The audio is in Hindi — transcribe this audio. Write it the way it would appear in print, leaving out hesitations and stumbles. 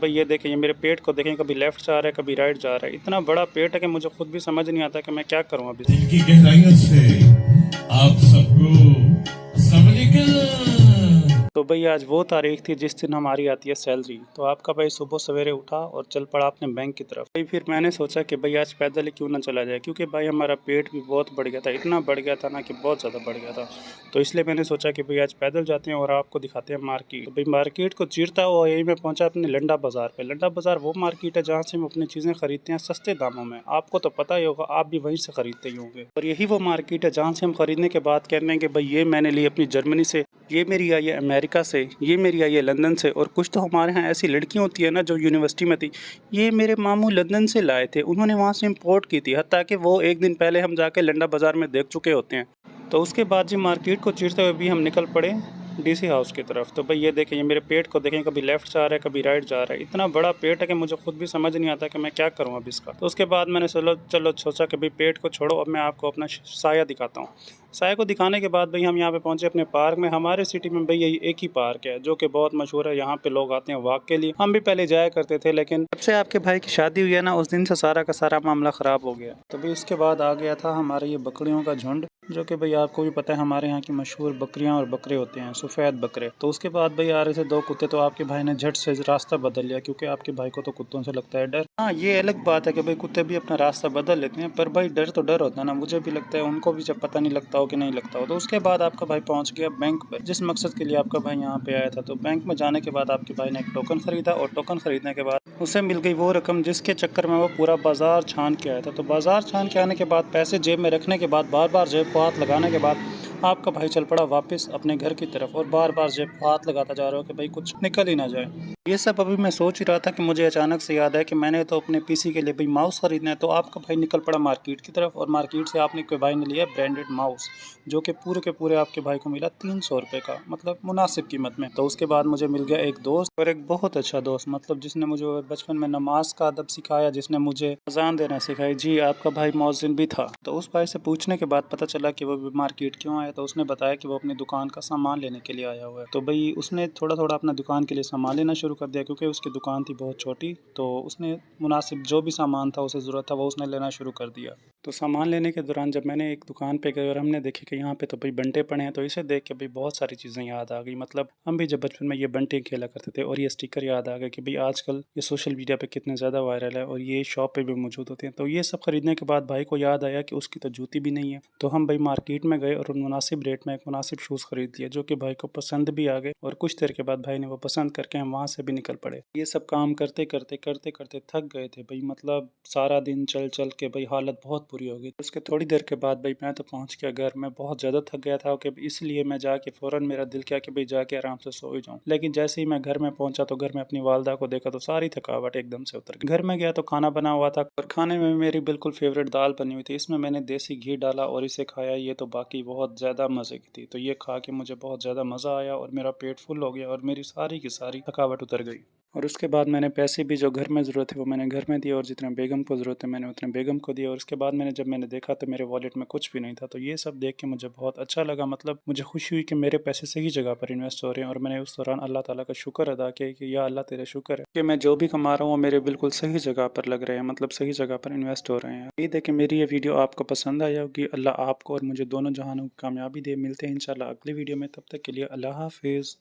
भाई ये देखें, ये मेरे पेट को देखें, कभी लेफ्ट जा रहा है कभी राइट जा रहा है। इतना बड़ा पेट है कि मुझे खुद भी समझ नहीं आता कि मैं क्या करूं अभी। दिल की गहराइयों से आप सबको अस्सलाम वालेकुम। तो भाई आज वो तारीख थी जिस दिन हमारी आती है सैलरी। तो आपका भाई सुबह सवेरे उठा और चल पड़ा अपने बैंक की तरफ। भाई फिर मैंने सोचा कि भाई आज पैदल ही क्यों ना चला जाए, क्योंकि भाई हमारा पेट भी बहुत बढ़ गया था, इतना बढ़ गया था ना कि बहुत ज़्यादा बढ़ गया था। तो इसलिए मैंने सोचा कि भाई आज पैदल जाते हैं और आपको दिखाते हैं मार्केट। तो भाई मार्केट को चीरता हुआ यही मैं पहुंचा अपने लंडा बाजार पे। लंडा बाजार वो मार्केट है जहाँ से हम अपनी चीज़ें खरीदते हैं सस्ते दामों में। आपको तो पता ही होगा, आप भी वहीं से खरीदते ही होंगे। और यही वो मार्केट है जहाँ से हम खरीदने के बाद कहते हैं कि भाई ये मैंने ली अपनी जर्मनी से, ये मेरी आई है अमेरिका से, ये मेरी आई है लंदन से। और कुछ तो हमारे यहाँ ऐसी लड़कियाँ होती है ना जो यूनिवर्सिटी में थी, ये मेरे मामू लंदन से लाए थे, उन्होंने वहाँ से इम्पोर्ट की थी, हत्ता कि वो एक दिन पहले हम जाके लंडा बाज़ार में देख चुके होते हैं। तो उसके बाद जी मार्केट को चीरते हुए भी हम निकल पड़े डीसी हाउस की तरफ। तो भाई ये देखें, ये मेरे पेट को देखें, कभी लेफ्ट जा रहा है कभी राइट जा रहा है। इतना बड़ा पेट है कि मुझे खुद भी समझ नहीं आता कि मैं क्या करूँ अब इसका। तो उसके बाद मैंने चलो चलो सोचा कि भाई पेट को छोड़ो, अब मैं आपको अपना साया दिखाता हूँ। साया को दिखाने के बाद भाई हम यहाँ पे पहुंचे अपने पार्क में। हमारे सिटी में भाई यही एक ही पार्क है जो कि बहुत मशहूर है, यहाँ पे लोग आते हैं वॉक के लिए। हम भी पहले जाया करते थे, लेकिन जब से आपके भाई की शादी हुई है ना, उस दिन से सारा का सारा मामला ख़राब हो गया। तो भाई इसके बाद आ गया था हमारे ये बकरियों का झुंड, जो कि भाई आपको भी पता है हमारे यहाँ की मशहूर बकरियाँ और बकरे होते हैं, सफ़ेद बकरे। तो उसके बाद भाई आ रहे थे दो कुत्ते, तो आपके भाई ने झट से रास्ता बदल लिया, क्योंकि आपके भाई को तो कुत्तों से लगता है डर। हाँ, ये अलग बात है कि भाई कुत्ते भी अपना रास्ता बदल लेते हैं, पर भाई डर तो डर होता है ना, मुझे भी लगता है, उनको भी जब पता नहीं लगता हो कि नहीं लगता हो। तो उसके बाद आपका भाई पहुंच गया बैंक पर, जिस मकसद के लिए आपका भाई यहाँ पे आया था। तो बैंक में जाने के बाद आपके भाई ने एक टोकन खरीदा, और टोकन खरीदने के बाद उसे मिल गई वो रकम जिसके चक्कर में वो पूरा बाजार छान के आया था। तो बाजार छान के आने के बाद, पैसे जेब में रखने के बाद, बार बार जेब को हाथ लगाने के बाद, आपका भाई चल पड़ा वापस अपने घर की तरफ, और बार बार जेब को हाथ लगाता जा रहा हो कि भाई कुछ निकल ही ना जाए। ये सब अभी मैं सोच ही रहा था कि मुझे अचानक से याद है कि मैंने तो अपने पीसी के लिए भाई माउस खरीदना है। तो आपका भाई निकल पड़ा मार्केट की तरफ, और मार्केट से आपने के भाई ने लिया ब्रांडेड माउस, जो कि पूरे के पूरे आपके भाई को मिला 300 रुपये का, मतलब मुनासिब कीमत में। तो उसके बाद मुझे मिल गया एक दोस्त, और एक बहुत अच्छा दोस्त, मतलब जिसने मुझे बचपन में नमाज का अदब सिखाया, जिसने मुझे अजान देना सिखाई। जी, आपका भाई मौज़िन भी था। तो उस भाई से पूछने के बाद पता चला कि वो मार्केट क्यों आया। तो उसने बताया कि वो अपनी दुकान का सामान लेने के लिए आया हुआ है। तो भाई उसने थोड़ा थोड़ा अपना दुकान के लिए सामान लेना शुरू कर दिया, क्योंकि उसकी दुकान थी बहुत छोटी। तो उसने मुनासिब जो भी सामान था, उसे ज़रूरत था, वो उसने लेना शुरू कर दिया। तो सामान लेने के दौरान जब मैंने एक दुकान पे गए और हमने देखे कि यहाँ पे तो भाई बंटे पड़े हैं, तो इसे देख के भाई बहुत सारी चीज़ें याद आ गई। मतलब हम भी जब बचपन में ये बंटे खेला करते थे, और ये स्टिकर याद आ गए कि भाई आजकल ये सोशल मीडिया पे कितने ज़्यादा वायरल है, और ये शॉप पे भी मौजूद होते हैं। तो ये सब खरीदने के बाद भाई को याद आया कि उसकी तो जूती भी नहीं है। तो हम भाई मार्केट में गए और उन मुनासिब रेट में एक मुनासिब शूज़ खरीद लिए, जो कि भाई को पसंद भी आ गए। और कुछ देर के बाद भाई ने वो पसंद करके हम वहाँ से भी निकल पड़े। ये सब काम करते करते करते करते थक गए थे भाई, मतलब सारा दिन चल चल के भाई हालत बहुत बुरी हो गई। उसके थोड़ी देर के बाद भाई मैं तो पहुँच गया घर में, बहुत ज़्यादा थक गया था कि इसलिए मैं जाके फ़ौरन मेरा दिल किया कि भाई जाके आराम से सो ही जाऊँ। लेकिन जैसे ही मैं घर में पहुंचा तो घर में अपनी वालदा को देखा तो सारी थकावट एकदम से उतर गई। घर में गया तो खाना बना हुआ था, और खाने में मेरी बिल्कुल फेवरेट दाल बनी हुई थी। इसमें मैंने देसी घी डाला और इसे खाया। ये तो बाकी बहुत ज़्यादा मज़े की थी। तो ये खा के मुझे बहुत ज़्यादा मज़ा आया, और मेरा पेट फुल हो गया, और मेरी सारी की सारी थकावट उतर गई। और उसके बाद मैंने पैसे भी जो घर में ज़रूरत है वो मैंने घर में दिए, और जितने बेगम को ज़रूरत है मैंने उतने बेगम को दिए। और उसके बाद जब मैंने देखा तो मेरे वॉलेट में कुछ भी नहीं था। तो ये सब देख के मुझे बहुत अच्छा लगा, मतलब मुझे खुशी हुई कि मेरे पैसे सही जगह पर इन्वेस्ट हो रहे हैं। और मैंने उस दौरान अल्लाह ताला का शुक्र अदा किया कि या अल्लाह तेरा शुक्र है कि मैं जो भी कमा रहा हूँ वो मेरे बिल्कुल सही जगह पर लग रहे हैं, मतलब सही जगह पर इन्वेस्ट हो रहे हैं। ये देखें, मेरी ये वीडियो आपको पसंद आया होगी। अल्लाह आपको और मुझे दोनों जहानों की कामयाबी दे। मिलते हैं इंशाल्लाह अगली वीडियो में, तब तक के लिए अल्लाह हाफिज़।